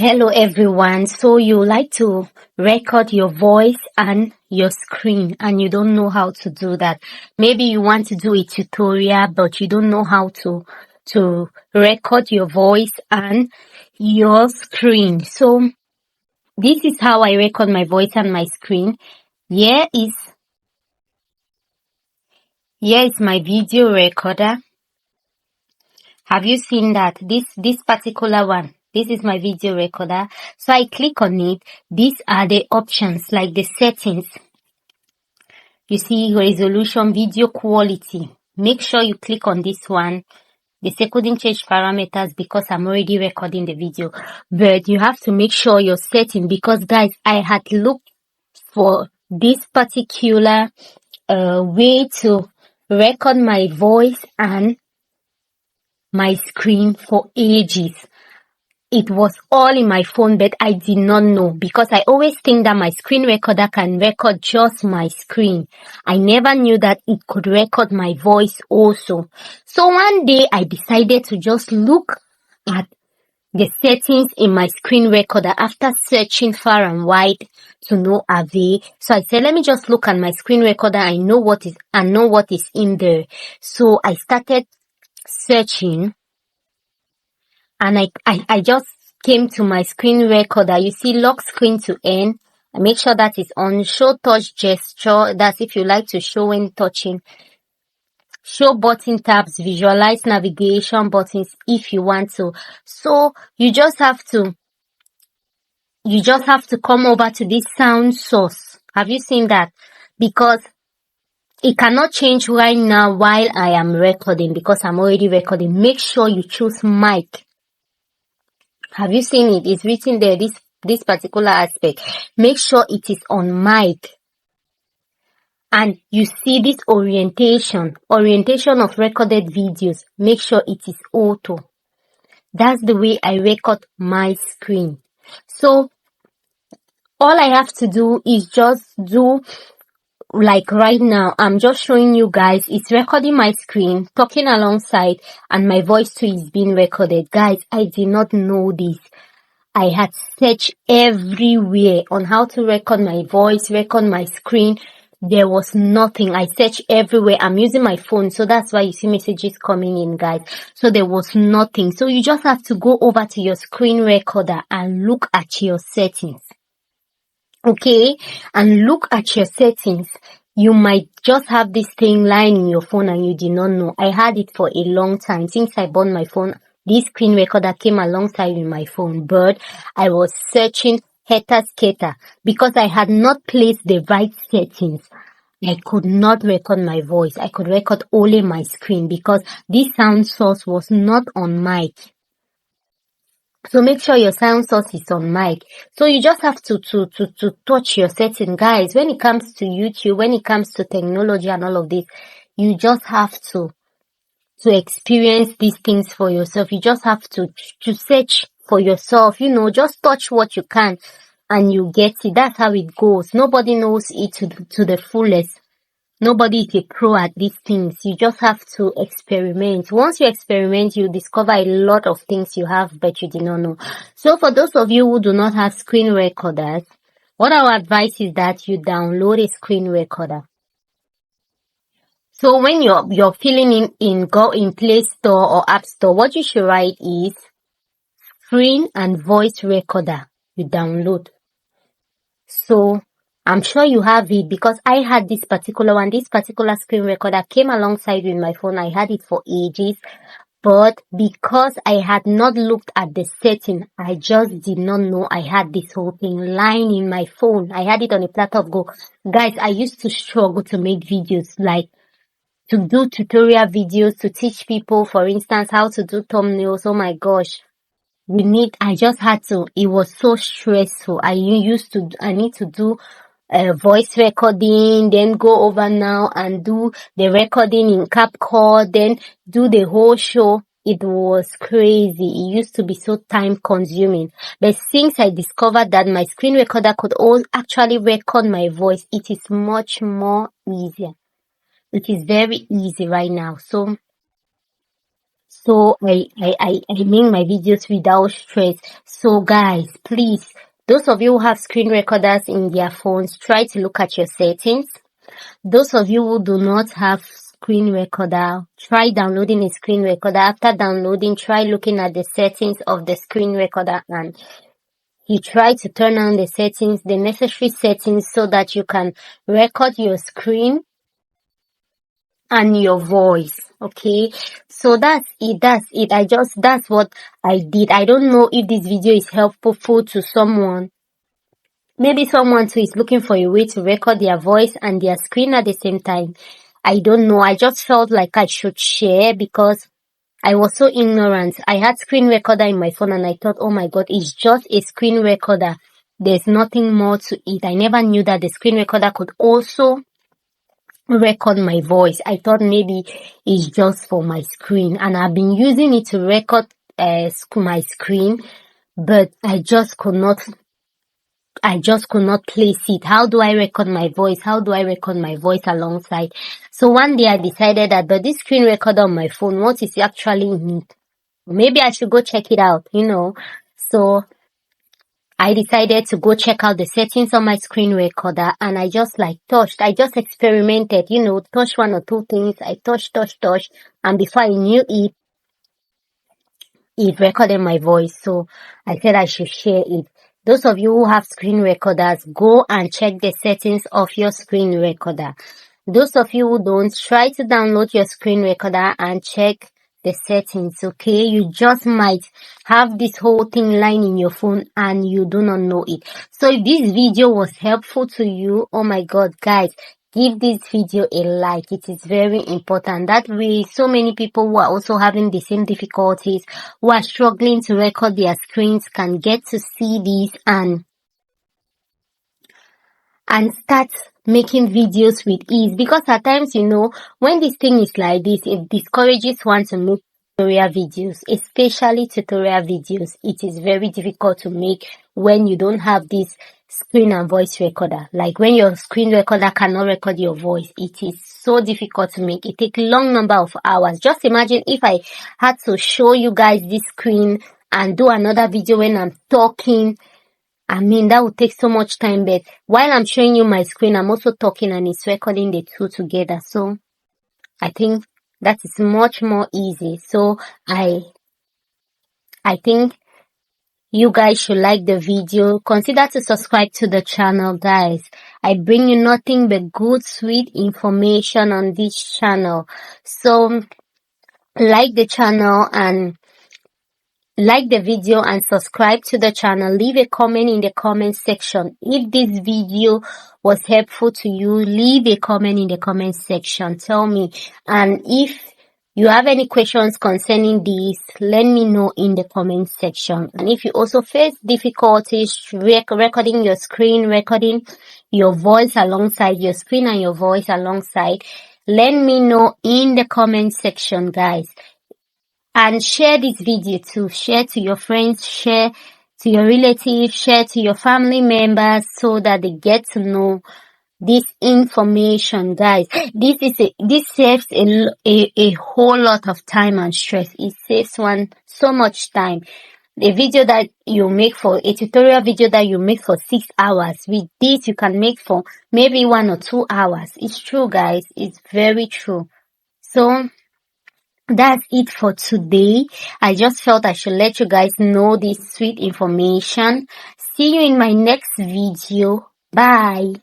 Hello everyone. So you like to record your voice and your screen and you don't know how to do that. Maybe you want to do a tutorial but you don't know how to record your voice and your screen. So this is how I record my voice and my screen. Here is my video recorder. Have you seen that? This particular one. This is my video recorder. So I click on it. These are the options, like the settings. You see resolution, video quality. Make sure you click on this one. They say couldn't change parameters because I'm already recording the video. But you have to make sure you're setting, because guys, I had looked for this particular way to record my voice and my screen for ages. It was all in my phone, but I did not know, because I always think that my screen recorder can record just my screen. I never knew that it could record my voice also. So one day I decided to just look at the settings in my screen recorder after searching far and wide to no avail. So I said, let me just look at my screen recorder. I know what is in there. So I started searching. And I just came to my screen recorder. You see lock screen to end. I make sure that is on. Show touch gesture. That's if you like to show when touching. Show button tabs. Visualize navigation buttons if you want to. So you just have to come over to this sound source. Have you seen that? Because it cannot change right now while I am recording, because I'm already recording. Make sure you choose mic. Have you seen it? It's written there, this particular aspect. Make sure it is on mic. And you see this orientation of recorded videos. Make sure it is auto. That's the way I record my screen. So all I have to do is just do, like right now, I'm just showing you guys, it's recording my screen, talking alongside, and my voice too is being recorded. Guys, I did not know this. I had searched everywhere on how to record my voice, record my screen. There was nothing. I searched everywhere. I'm using my phone, so that's why you see messages coming in, guys. So there was nothing. So you just have to go over to your screen recorder and look at your settings. Okay? And look at your settings. You might just have this thing lying in your phone and you did not know. I had it for a long time since I bought my phone. This screen recorder came alongside with my phone, but I was searching skater because I had not placed the right settings. I could not record my voice. I could record only my screen because this sound source was not on mic. So make sure your sound source is on mic. So you just have to touch your setting, guys. When it comes to YouTube, when it comes to technology and all of this, you just have to experience these things for yourself. You just have to search for yourself, just touch what you can and you get it. That's how it goes. Nobody knows it to the fullest. Nobody is a pro at these things. You just have to experiment. Once you experiment, you discover a lot of things you have but you did not know. So for those of you who do not have screen recorders, what I would advise is that you download a screen recorder. So when you're filling go in Play Store or App Store, what you should write is screen and voice recorder. You download. So I'm sure you have it, because I had this particular one. This particular screen recorder came alongside with my phone. I had it for ages, but because I had not looked at the setting, I just did not know I had this whole thing lying in my phone. I had it on a platter of gold. Guys, I used to struggle to make videos, like to do tutorial videos to teach people, for instance, how to do thumbnails. Oh my gosh. I just had to, it was so stressful. I need to do voice recording, then go over now and do the recording in CapCut, then do the whole show. It was crazy. It used to be so time consuming. But since I discovered that my screen recorder could actually record my voice, it is much more easier. It is very easy right now. So So I make my videos without stress. So guys, please, those of you who have screen recorders in their phones, try to look at your settings. Those of you who do not have screen recorder, try downloading a screen recorder. After downloading, try looking at the settings of the screen recorder, and you try to turn on the settings, the necessary settings, so that you can record your screen and your voice. Okay, so that's it. That's what I did. I don't know if this video is helpful to someone. Maybe someone too is looking for a way to record their voice and their screen at the same time. I don't know. I just felt like I should share because I was so ignorant. I had screen recorder in my phone and I thought, oh my God, it's just a screen recorder. There's nothing more to it. I never knew that the screen recorder could also record my voice. I thought maybe it's just for my screen, and I've been using it to record my screen, but I just could not place it. How do I record my voice? How do I record my voice alongside? So one day I decided that, but this screen recorder on my phone, what is actually in it? Maybe I should go check it out, So I decided to go check out the settings on my screen recorder, and I just I just experimented, touched one or two things. I touched, and before I knew it, it recorded my voice. So I said I should share it. Those of you who have screen recorders, go and check the settings of your screen recorder. Those of you who don't, try to download your screen recorder and check the settings, okay? You just might have this whole thing lying in your phone and you do not know it. So if this video was helpful to you, oh my God, guys, give this video a like. It is very important. That way, so many people who are also having the same difficulties, who are struggling to record their screens, can get to see this and start making videos with ease. Because at times, when this thing is like this, it discourages one to make tutorial videos, especially tutorial videos. It is very difficult to make when you don't have this screen and voice recorder. Like when your screen recorder cannot record your voice, it is so difficult to make. It takes a long number of hours. Just imagine if I had to show you guys this screen and do another video when I'm talking. I mean, that would take so much time, but while I'm showing you my screen, I'm also talking and it's recording the two together. So I think that is much more easy. So I think you guys should like the video. Consider to subscribe to the channel, guys. I bring you nothing but good, sweet information on this channel. So like the channel and like the video and subscribe to the channel. Leave a comment in the comment section. If this video was helpful to you, leave a comment in the comment section. Tell me. And if you have any questions concerning this, let me know in the comment section. And if you also face difficulties recording your screen, recording your voice alongside your screen and your voice alongside, let me know in the comment section, guys. And share this video too. Share to your friends, share to your relatives, share to your family members so that they get to know this information, guys. This saves a whole lot of time and stress. It saves one so much time. A video that you make for a tutorial video that you make for 6 hours, with this you can make for maybe 1 or 2 hours. It's true, guys. It's very true. So that's it for today. I just felt I should let you guys know this sweet information. See you in my next video. Bye.